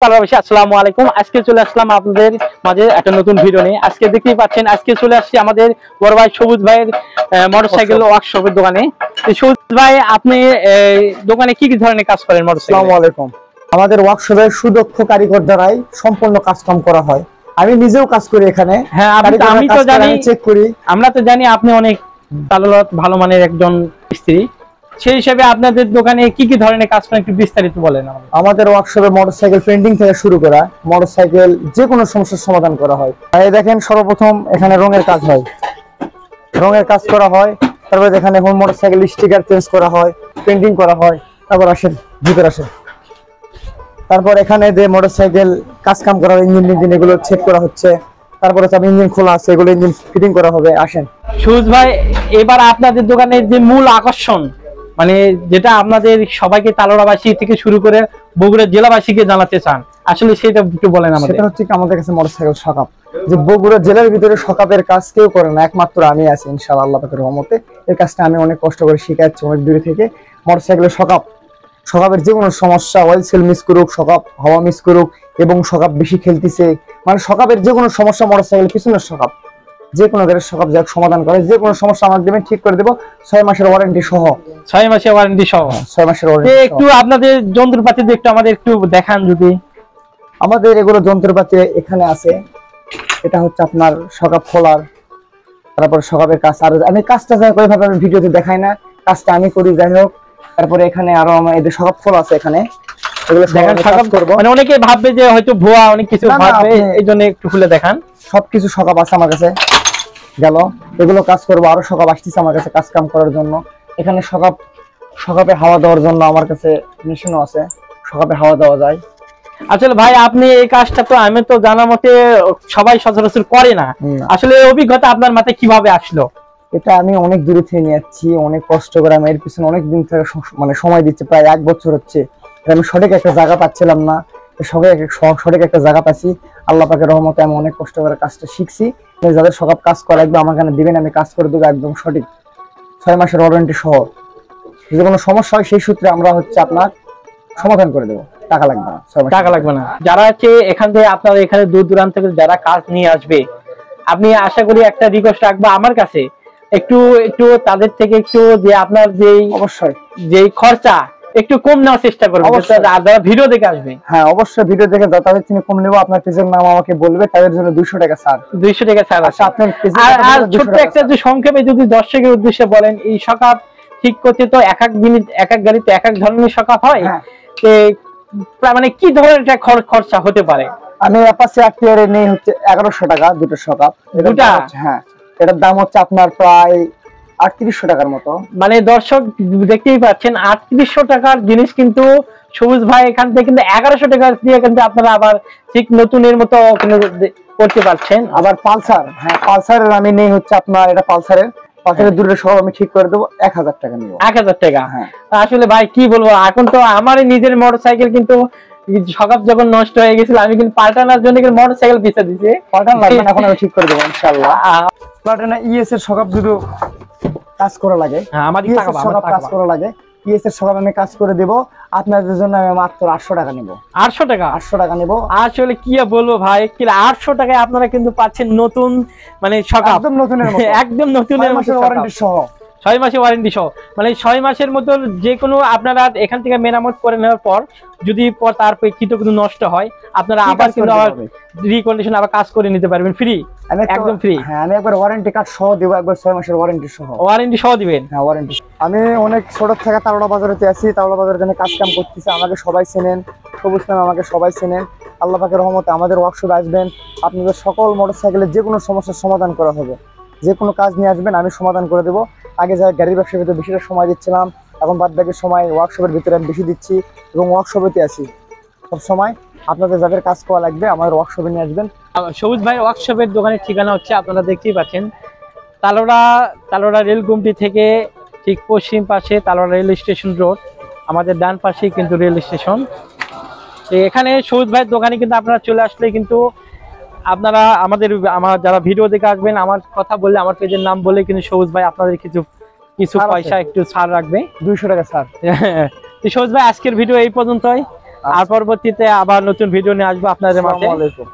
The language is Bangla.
আসসালামু আলাইকুম। আজকে চলে আসলাম আপনাদের মাঝে একটা নতুন ভিডিও নিয়ে। আজকে দেখতেই পাচ্ছেন, আজকে চলে আসছি আমাদের বড় ভাই সবুজ ভাইয়ের মোটরসাইকেল ওয়ার্কশপের দোকানে। সবুজ ভাই, আপনি দোকানে কি কি ধরনের কাজ করেন মোটরসাইকেল? আসসালামু আলাইকুম। আমাদের ওয়ার্কশপে সুদক্ষ কারিগর দ্বারাই সম্পূর্ণ কাজকাম করা হয়। আমি নিজেও কাজ করি এখানে। হ্যাঁ, আমি তো জানি, চেক করি। আমরা তো জানি আপনি অনেক ভালো মানের একজন মিস্ত্রি। সেই হিসাবে আপনাদের দোকানে কি কি ধরনের কাজ করেন একটু বিস্তারিত বলেন। আমাদের ওয়ার্কশপে মোটরসাইকেল পেন্টিং থেকে শুরু করা, মোটরসাইকেল যে কোনো সমস্যার সমাধান করা হয়। এই দেখেন, সর্বপ্রথম এখানে রঙের কাজ হয়, রঙের কাজ করা হয়। তারপরে এখানে মোটরসাইকেল স্টিকার চেঞ্জ করা হয়, পেন্টিং করা হয়। তারপর আসেন ভিতরে আসেন। তারপর এখানে যে মোটরসাইকেল কাজ কাম করা, ইঞ্জিন এগুলো চেক করা হচ্ছে। তারপরে ইঞ্জিন খোলা আছে, এগুলো ইঞ্জিন ফিটিং করা হবে। আসেন সবুজ ভাই, এবার আপনাদের দোকানের যে মূল আকর্ষণ, মানে যেটা আপনাদের সবাইকে তালোড়াবাসী থেকে শুরু করে বগুড়া জেলাবাসীকে জানাতে চান, আসলে সেটা একটু বলেন আমাদের। সেটা হচ্ছে আমাদের কাছে মোটরসাইকেল সকাপ, যে বগুড়া জেলার ভিতরে সকাপের কাজ কেউ করে না, একমাত্র আমি আছি ইনশাআল্লাহ আল্লাহ পাকের রহমতে। এই কাজটা আমি অনেক কষ্ট করে শিখাচ্ছি অনেক দূরে থেকে। মোটরসাইকেলের সকাপের যে কোনো সমস্যা, অয়েল সেল মিস করুক, সকাপ হাওয়া মিস করুক, এবং সকাপ বেশি খেলতেছে, মানে সকাপের যে কোনো সমস্যা, মোটরসাইকেল পিছনের সকাপ যে কোনো ধরনের সকাপ যাক সমাধান করে, যে কোনো সমস্যা আমাকে দেবেন, ঠিক করে দেবো। 6 মাসের ওয়ারেন্টি সহ। 6 মাসের ওয়ারেন্টি সহ। 6 মাসের ওয়ারেন্টি। একটু আপনাদের যন্ত্রপাতি একটু আমাদের একটু দেখান যদি। আমাদের এগুলো যন্ত্রপাতি এখানে আছে। এটা হচ্ছে আপনার সকাপ খোলার, তারপর সকাপের কাজ। আর আমি কাজটা যাই ওইভাবে আমি ভিডিওতে দেখাই না, কাজটা আমি করি। যাই হোক, তারপরে এখানে আরো আমার এদের সকাপ খোলা আছে এখানে, এগুলো দেখেন সকাপ করব। মানে অনেকে ভাববে যে হয়তো ভুয়া, অনেক কিছু ভাববে, এইজন্য একটু খুলে দেখান। সবকিছু সকাপ আছে আমার কাছে। গেল এগুলো কাজ করবো, আরো সকাপ আসতেছে আমার কাছে কাজ কাম করার জন্য। এখানে সকাপে হাওয়া দেওয়ার জন্য আমার কাছে মেশিনও আছে, সকাপে হাওয়া দেওয়া যায়। আসলে ভাই, আপনি এই কাজটা তো আমি তো জানা মতে সবাই সচরাচর করে না। আসলে অভিজ্ঞতা আপনার মাথায় কিভাবে আসলো? এটা আমি অনেক দূরে থেকে নিয়ে যাচ্ছি, অনেক কষ্ট করে। আমি এর পিছনে অনেক দিন থেকে মানে সময় দিচ্ছি, প্রায় 1 বছর হচ্ছে। আমি সঠিক একটা জায়গা পাচ্ছিলাম না, সঠিক একটা জায়গা পাচ্ছি। আল্লাহ পাকের রহমতে আমি অনেক কষ্ট করে কাজটা শিখছি। যাদের সকাপ কাজ করা একদম আমার কাছে দিবেন, আমি কাজ করে দেবো একদম সঠিক, 6 মাসের ওয়ারেন্টি সহ। যদি কোনো সমস্যা হয় সেই সূত্রে আমরা আপনার সমাধান করে দেবো, টাকা লাগবে না, টাকা লাগবে না। যারা হচ্ছে এখান থেকে আপনারা এখানে দূর দূরান্ত থেকে যারা কাজ নিয়ে আসবে, আপনি আশা করি একটা রিকোয়েস্ট রাখবো আমার কাছে, একটু তাদের থেকে একটু যে আপনার অবশ্যই যে খরচা একটু কম নেওয়ার চেষ্টা করবেন, যারা ভিডিও দেখে আসবে। হ্যাঁ, অবশ্যই ভিডিও দেখে তাদের থেকে কম নেবো। আপনার পেজের নাম আমাকে বলবে, তাদের জন্য 200 টাকা ছাড়। 200 টাকা ছাড়। আচ্ছা, আপনার আর ছোট্ট একটা যে সংক্ষেপে যদি দর্শকের উদ্দেশ্যে বলেন, এই সকাপ ঠিক করতে তো এক এক গাড়িতে এক এক ধরনের সকাপ হয়, মানে কি ধরনের একটা খরচা হতে পারে? আমি অ্যাপাচি আরটিআর নেই হচ্ছে 1100 টাকা দুটো সকাপ। দুটা? হ্যাঁ, এটার দাম হচ্ছে আপনার প্রায় 3800 টাকার মতো। মানে দর্শক দেখতেই পাচ্ছেন, 3800 টাকার জিনিস কিন্তু সবুজ ভাই এখান থেকে কিন্তু 1100 টাকা দিয়ে কিন্তু আপনারা আবার ঠিক নতুনের মতো করতে পারছেন। আবার পালসার, হ্যাঁ পালসারের আমি নেই হচ্ছে আপনার, এটা পালসারের দুটো সব আমি ঠিক করে দেবো, 1000 টাকা নিব। 1000 টাকা? হ্যাঁ। আসলে ভাই কি বলবো, এখন তো আমার নিজের মোটরসাইকেল কিন্তু সকাপ যখন নষ্ট হয়ে গেছিল, আমি কিন্তু পাল্টানোর জন্য কিন্তু মোটরসাইকেল পিছা দিয়েছি। পাল্টানো লাগবে না, এখন আমি ঠিক করে দেবো ইনশাআল্লাহ। পাল্টানো ইএস এর সকাপ দুটো কাজ করা লাগে। হ্যাঁ, আমাদের সকাপ কাজ করা লাগে। ইএস এর সকাপ আমি কাজ করে দেব আপনাদের জন্য। আমি মাত্র 800 টাকা নিব। 800 টাকা? 800 টাকা নিব। আসলে কি বলবো ভাই, কি 800 টাকায় আপনারা কিন্তু পাচ্ছেন নতুন, মানে সকাপ একদম নতুনের মতো, একদম নতুনের মতো ওয়ারেন্টি সহ। 6 মাসের ওয়ারেন্টি সহ। মানে 6 মাসের মতো যে কোনো আপনারা এখান থেকে মেরামত করে নেওয়ার পর যদি তার প্রেক্ষিতে কিন্তু নষ্ট হয়, আপনারা আবার কিন্তু রিকন্ডিশন আবার কাজ করে নিতে পারবেন ফ্রি, একদম ফ্রি। হ্যাঁ, আমি একবার ওয়ারেন্টি কার্ড সহ দেব, একবার 6 মাসের ওয়ারেন্টি সহ। ওয়ারেন্টি সহ দিবেন? হ্যাঁ, ওয়ারেন্টি। আমি অনেক ছোট থেকে তালোড়া বাজারেতে আছি, তালোড়া বাজারে জন্য কাজ কাম করতেছি। আমাকে সবাই চেনেন, সবুজ নামে আমাকে সবাই চেনেন। আল্লাহ পাকের রহমতে আমাদের ওয়ার্কশপে আসবেন, আপনাদের সকল মোটরসাইকেলের যে কোনো সমস্যার সমাধান করা হবে। যে কোনো কাজ নিয়ে আসবেন, আমি সমাধান করে দেবো। আগে যা গাড়ির ব্যবসার ভিতরে বেশিটা সময় দিচ্ছিলাম, এখন বাদ বাকি সময় ওয়ার্কশপের ভিতরে আমি বেশি দিচ্ছি, এবং ওয়ার্কশপেতে আছি সব সময়। আপনাদের যাদের কাজ করা লাগবে আমাদের ওয়ার্কশপে নিয়ে আসবেন। সবুজ ভাই ওয়ার্কশপের দোকানের ঠিকানা হচ্ছে, আপনারা দেখতেই পাচ্ছেন, তালোড়া রেল গুমটি থেকে ঠিক পশ্চিম পাশে তালোড়া রেল স্টেশন রোড, আমাদের ডান পাশেই কিন্তু রেল স্টেশন। এখানে সবুজ ভাইয়ের দোকানে কিন্তু আপনারা চলে আসলে কিন্তু আপনারা আমার যারা ভিডিও দেখে আসবেন, আমার কথা বললে, আমার পেজের নাম বলে কিন্তু সবুজ ভাই আপনাদের কিছু পয়সা একটু ছাড় রাখবে, 200 টাকা ছাড়। সবুজ ভাই, আজকের ভিডিও এই পর্যন্তই। আর পরবর্তীতে আবার নতুন ভিডিও নিয়ে আসবো আপনাদের মাঝে। আসসালামু আলাইকুম।